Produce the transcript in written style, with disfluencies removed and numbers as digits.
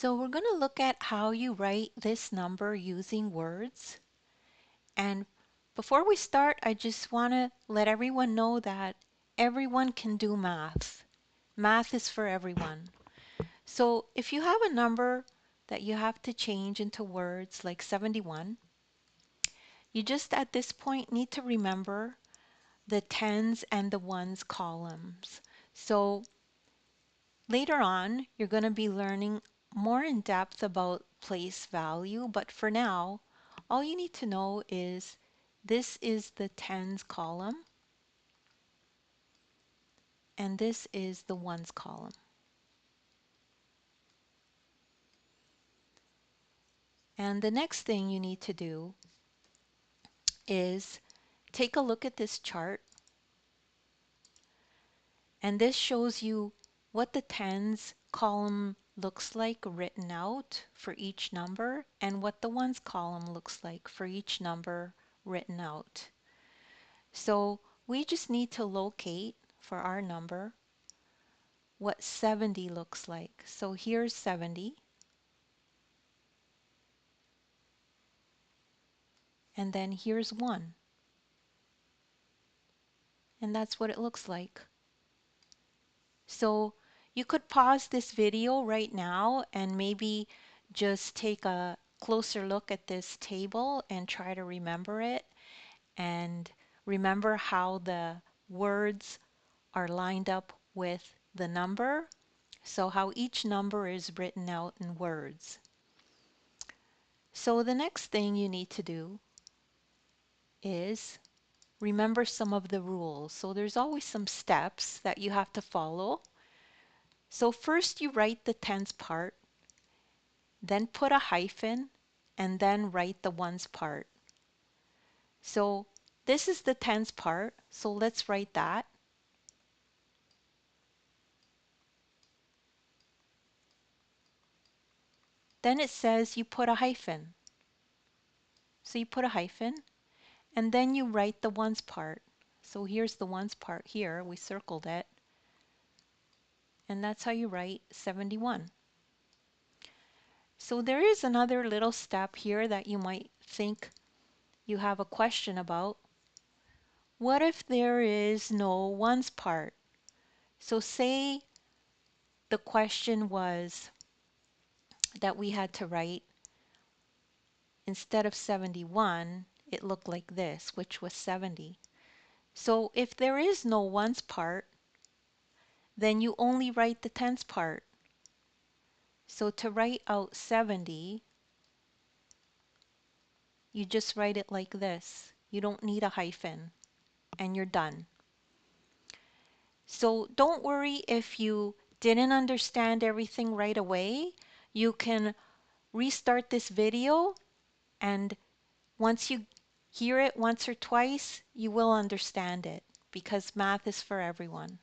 So we're going to look at how you write this number using words. And before we start, I just want to let everyone know that everyone can do math. Math is for everyone. So if you have a number that you have to change into words like 71, you just at this point need to remember the tens and the ones columns. So later on, you're going to be learning more in depth about place value, but for now, all you need to know is this is the tens column and this is the ones column. And the next thing you need to do is take a look at this chart, and this shows you what the tens column looks like written out for each number and what the ones column looks like for each number written out. So we just need to locate for our number what 70 looks like. So here's 70, and then here's 1, and that's what it looks like. So you could pause this video right now and maybe just take a closer look at this table and try to remember it and remember how the words are lined up with the number. So how each number is written out in words. So the next thing you need to do is remember some of the rules. So there's always some steps that you have to follow. So first you write the tens part, then put a hyphen, and then write the ones part. So this is the tens part, so let's write that. Then it says you put a hyphen. So you put a hyphen, and then you write the ones part. So here's the ones part here, we circled it. And that's how you write 71. So there is another little step here that you might think you have a question about. What if there is no ones part? So say the question was that we had to write, instead of 71, it looked like this, which was 70. So if there is no ones part, then you only write the tens part. So to write out 70, you just write it like this. You don't need a hyphen, and you're done. So don't worry if you didn't understand everything right away. You can restart this video, and once you hear it once or twice, you will understand it because math is for everyone.